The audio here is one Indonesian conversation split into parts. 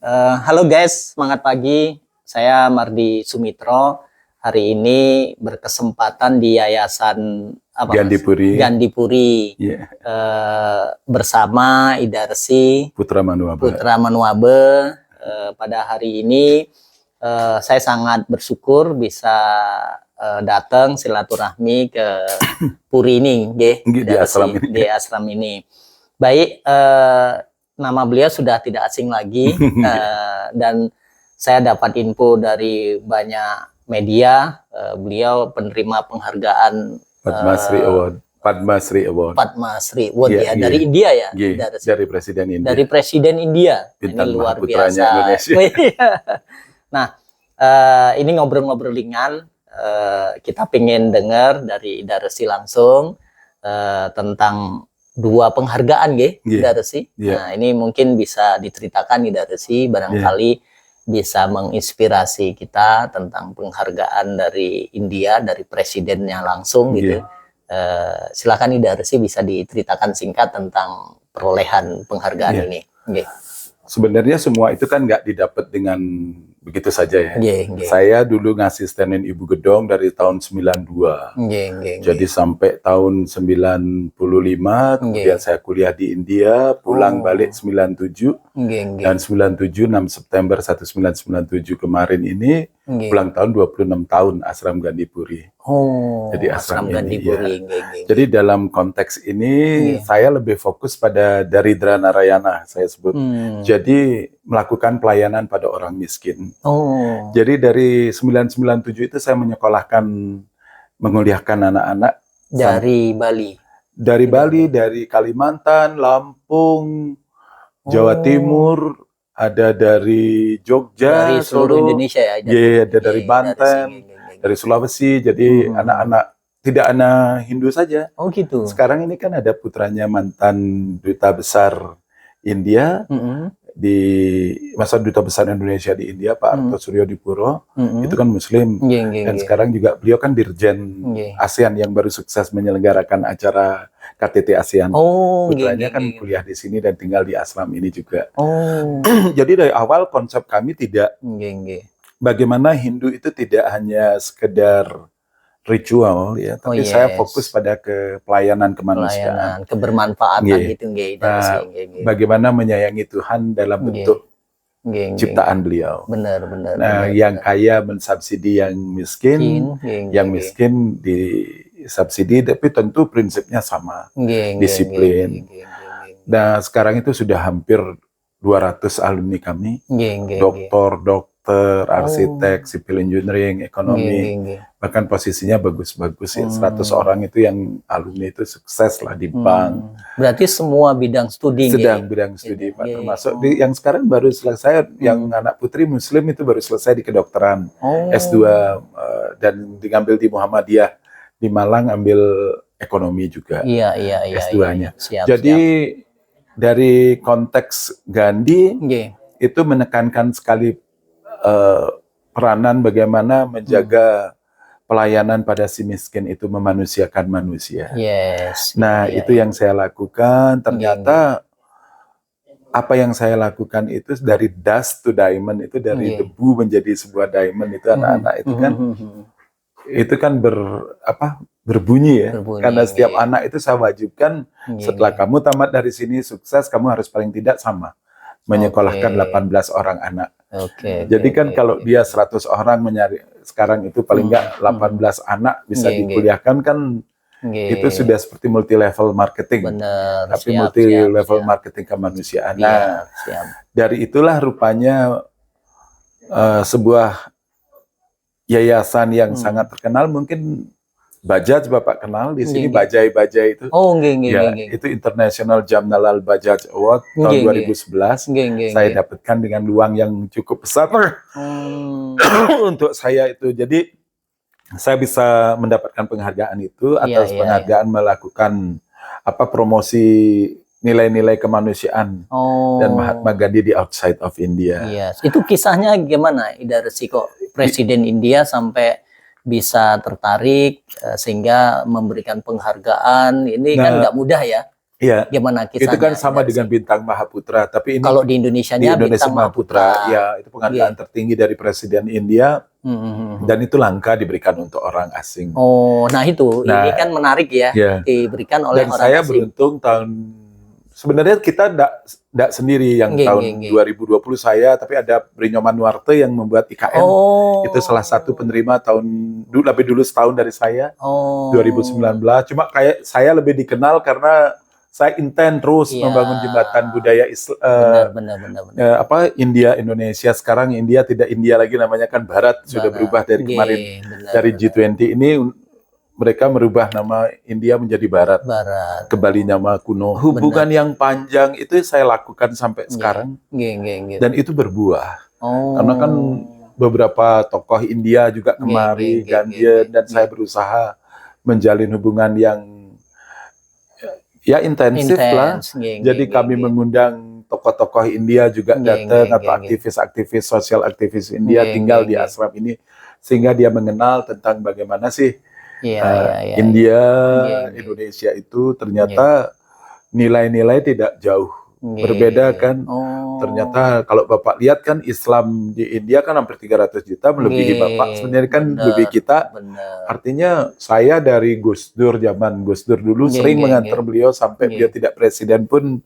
Halo guys, semangat pagi. Saya Mardi Sumitro. Hari ini berkesempatan di Yayasan Gandipuri. Gandipuri Yeah. bersama Ida Resi Putra Manuabe. Pada hari ini saya sangat bersyukur bisa datang silaturahmi ke Puri ini, di asram ini. Baik. Nama beliau sudah tidak asing lagi dan saya dapat info dari banyak media. Beliau penerima penghargaan Padma Shri Award ya, dari India ya, dari Presiden India. Dari Presiden India. Bintang ini luar biasa. Indonesia. Nah, ini ngobrol-ngobrol ringan. Kita pengen dengar dari Ida Resi langsung tentang dua penghargaan Ida Resi. Nah, ini mungkin bisa diceritakan Ida Resi, barangkali bisa menginspirasi kita tentang penghargaan dari India, dari presidennya langsung gitu. Silakan Ida Resi bisa diceritakan singkat tentang perolehan penghargaan ini. Sebenarnya semua itu kan nggak didapat dengan begitu saja ya. Saya dulu ngasistenin Ibu Gedong dari tahun 92. Jadi sampai tahun 95, kemudian saya kuliah di India, pulang balik 97. Dan 97, 6 September 1997 kemarin ini, ulang tahun 26 tahun Asram Gandipuri. Jadi Asram Gandipuri. Jadi dalam konteks ini saya lebih fokus pada Daridra Narayana, saya sebut. Jadi melakukan pelayanan pada orang miskin. Jadi dari 997 itu saya menguliahkan anak-anak dari Bali. Dari Bali, dari Kalimantan, Lampung, Jawa Timur, ada dari Jogja, dari seluruh Indonesia ya. Ada dari Banten, dari Sulawesi. Jadi anak-anak tidak anak Hindu saja. Oh gitu. Sekarang ini kan ada putranya mantan duta besar India di masa duta besar Indonesia di India, Pak Arto Suryodipuro, itu kan Muslim. Dan sekarang juga beliau kan Dirjen ASEAN yang baru sukses menyelenggarakan acara KTT ASEAN. Putranya kan kuliah di sini dan tinggal di asram ini juga. Jadi dari awal konsep kami tidak bagaimana Hindu itu tidak hanya sekedar ritual ya, tapi saya fokus pada pelayanan kemanusiaan, kebermanfaatan gitu. Bagaimana menyayangi Tuhan dalam bentuk ciptaan beliau. Benar. Yang kaya mensubsidi yang miskin, yang miskin disubsidi, tapi tentu prinsipnya sama, disiplin. Nah, sekarang itu sudah hampir 200 alumni kami, dokter, arsitek, civil engineering, ekonomi, bahkan posisinya bagus-bagus ya. 100 orang itu yang alumni itu sukses lah di bank. Berarti semua bidang studi. Bidang studi, Pak. Termasuk yang sekarang baru selesai, yang anak putri Muslim itu baru selesai di kedokteran, S2, dan diambil di Muhammadiyah di Malang, ambil ekonomi juga, S2-nya. Jadi dari konteks Gandhi itu menekankan sekali peranan bagaimana menjaga pelayanan pada si miskin itu memanusiakan manusia. Itu yang saya lakukan. Ternyata apa yang saya lakukan itu dari dust to diamond, itu dari debu menjadi sebuah diamond, itu anak-anak itu kan berbunyi ya. Karena setiap anak itu saya wajibkan setelah kamu tamat dari sini sukses, kamu harus paling tidak sama menyekolahkan 18 orang anak. Jadi kan kalau dia 100 orang sekarang itu paling enggak 18 anak bisa dikuliahkan kan, itu sudah seperti multi level marketing. Tapi multi level marketing kemanusiaan. Dari itulah rupanya sebuah yayasan yang sangat terkenal, mungkin Bajaj Bapak kenal di sini, Bajaj itu. Itu International Jamnalal Bajaj Award tahun 2011. Saya dapatkan dengan luang yang cukup besar untuk saya itu. Jadi saya bisa mendapatkan penghargaan itu atas penghargaan melakukan promosi nilai-nilai kemanusiaan dan Mahatma Gandhi di outside of India. Itu kisahnya gimana, Ida Resi, kok Presiden India sampai bisa tertarik sehingga memberikan penghargaan? Ini kan nggak mudah ya. Iya. Gimana Itu kisahnya? kan sama Idarsi? dengan Bintang Mahaputra, tapi ini Kalau di di Indonesianya Indonesia Bintang Mahaputra, Mahaputra. ya itu penghargaan tertinggi dari Presiden India dan itu langka diberikan untuk orang asing. Oh, nah itu, ini Nah, kan menarik ya, ya. diberikan oleh Dan orang saya asing. beruntung sebenarnya kita tidak sendiri yang Nggih, tahun nggih, nggih. 2020 saya, tapi ada Brinyo Manuarte yang membuat IKN. Oh. Itu salah satu penerima lebih dulu setahun dari saya, 2019. Cuma kayak saya lebih dikenal karena saya intens terus Iya. membangun jembatan budaya Benar. India Indonesia. Sekarang India tidak India lagi, namanya kan Barat, sudah berubah dari kemarin. Dari G20 ini mereka merubah nama India menjadi Barat. Kembali nama kuno. Hubungan yang panjang itu saya lakukan sampai sekarang. Dan itu berbuah. Karena kan beberapa tokoh India juga kemari, Gandhi, dan saya berusaha menjalin hubungan yang intensif lah. Jadi kami mengundang tokoh-tokoh India juga datang, atau aktivis-aktivis, sosial aktivis India tinggal di ashram ini, sehingga dia mengenal tentang bagaimana sih India, Indonesia itu ternyata nilai-nilai tidak jauh berbeda kan. Ternyata kalau Bapak lihat kan Islam di India kan hampir 300 juta, melebihi Bapak. Sebenarnya kan lebih kita. Artinya saya dari zaman Gus Dur dulu sering mengantar beliau sampai beliau tidak presiden pun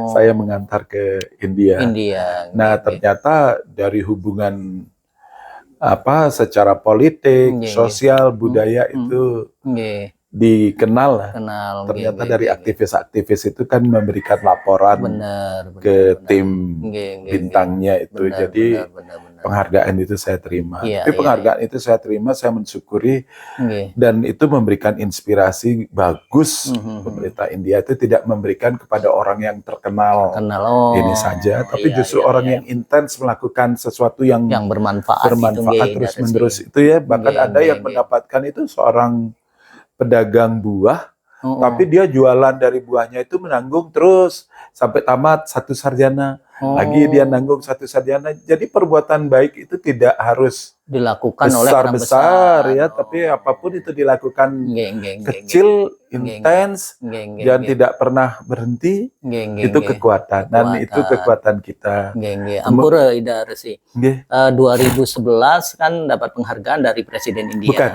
saya mengantar ke India. Nah, ternyata dari hubungan secara politik, sosial, budaya itu dikenal lah. Ternyata dari aktivis-aktivis itu kan memberikan laporan ke tim bintangnya itu. Jadi penghargaan itu saya terima. Tapi penghargaan itu saya terima, saya mensyukuri, dan itu memberikan inspirasi bagus. Pemerintah India itu tidak memberikan kepada orang yang terkenal ini saja, tapi justru orang yang intens melakukan sesuatu yang bermanfaat terus-menerus itu ya. Bahkan ada yang mendapatkan itu seorang pedagang buah, tapi dia jualan dari buahnya itu menanggung terus sampai tamat 1 sarjana. Lagi dia nanggung 1 sarjana. Jadi perbuatan baik itu tidak harus dilakukan oleh orang besar ya, tapi apapun itu dilakukan kecil, intens, dan tidak pernah berhenti, itu kekuatan. Dan itu kekuatan kita. Ampura Idarsi. 2011 kan dapat penghargaan dari Presiden India. Bukan,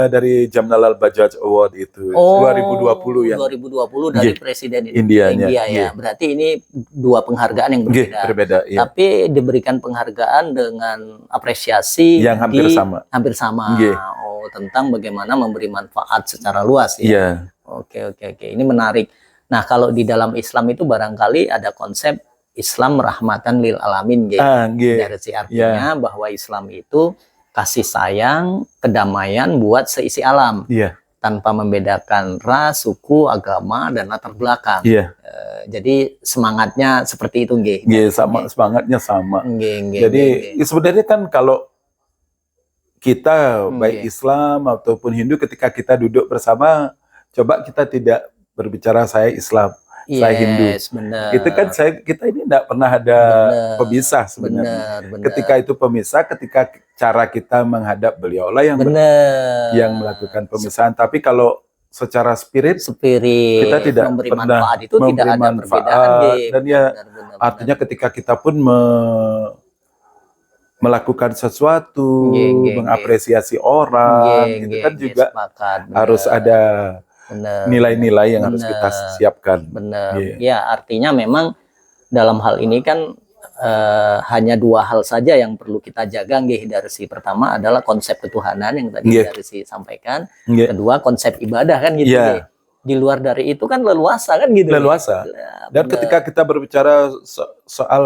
dari Jamnalal Bajaj Award itu. 2020 yang 2020 dari Presiden India ya. Berarti ini 2 penghargaan yang berbeda. Tapi diberikan penghargaan dengan apresiasi yang hampir sama. Tentang bagaimana memberi manfaat secara luas ya. Oke. Ini menarik. Nah, kalau di dalam Islam itu barangkali ada konsep Islam rahmatan lil alamin artinya bahwa Islam itu kasih sayang, kedamaian buat seisi alam. Tanpa membedakan ras, suku, agama, dan latar belakang. Jadi semangatnya seperti itu, semangatnya sama. Jadi sebenarnya kan kalau kita baik Islam ataupun Hindu, ketika kita duduk bersama, coba kita tidak berbicara saya Islam, saya Hindu. Itu kan kita ini tidak pernah ada pemisah sebenarnya. Ketika itu pemisah, ketika cara kita menghadap beliau lah yang melakukan pemisahan. Tapi kalau secara spirit kita tidak memberi pernah manfaat itu memberi tidak ada manfaat. perbedaan. Dan artinya ketika kita pun melakukan sesuatu, mengapresiasi orang, itu kan juga harus ada nilai-nilai yang harus kita siapkan. Ya, artinya memang dalam hal ini kan hanya 2 hal saja yang perlu kita jaga, Darsi. Pertama adalah konsep ketuhanan yang tadi Darsi sampaikan. Kedua, konsep ibadah kan gitu. Di luar dari itu kan leluasa kan gitu. Leluasa. Dan ketika kita berbicara soal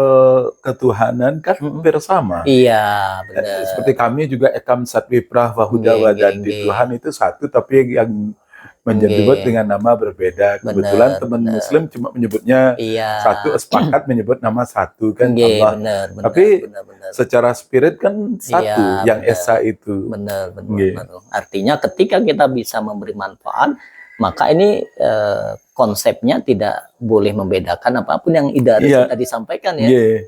ketuhanan kan hampir sama. Iya, benar. Seperti kami juga Ekam Satwiprah Wahudawa, dan di Tuhan itu satu, tapi yang menyebut dengan nama berbeda. Kebetulan teman Muslim cuma menyebutnya satu, sepakat menyebut nama satu kan Allah. Tapi secara spirit kan satu, yang Esa itu. Benar. Artinya ketika kita bisa memberi manfaat, maka ini konsepnya tidak boleh membedakan apapun yang Idarsi tadi sampaikan ya.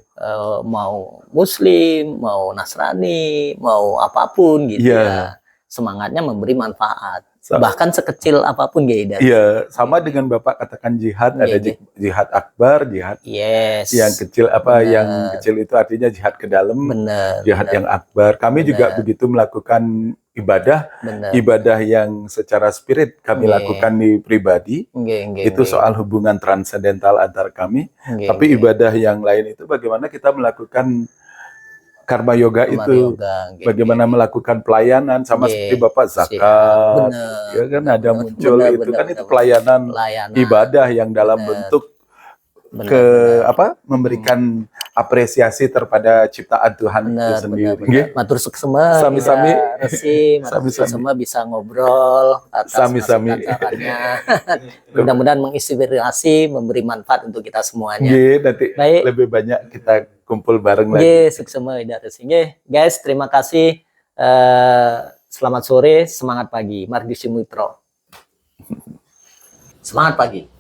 Mau Muslim, mau Nasrani, mau apapun gitu ya. Semangatnya memberi manfaat. Bahkan sekecil apapun Ge. Iya, sama dengan Bapak katakan jihad, ada jihad akbar, jihad yang kecil yang kecil itu artinya jihad ke dalam, jihad yang akbar. Kami juga begitu melakukan ibadah yang secara spirit kami lakukan di pribadi. Itu soal hubungan transendental antar kami. Tapi ibadah yang lain itu bagaimana kita melakukan karma yoga itu, bagaimana melakukan pelayanan sama seperti Bapak zakat, ya kan ada muncul itu kan itu pelayanan ibadah yang dalam bentuk memberikan apresiasi terhadap ciptaan Tuhan itu sendiri. Matur suksema, sami-sami, semua bisa ngobrol atas sami-sami. Mudah-mudahan menginspirasi, memberi manfaat untuk kita semuanya. Nanti lebih banyak kita kumpul bareng lagi. Suksema dari sini. Guys, terima kasih. Selamat sore, semangat pagi. Mardi Simutro. Semangat pagi.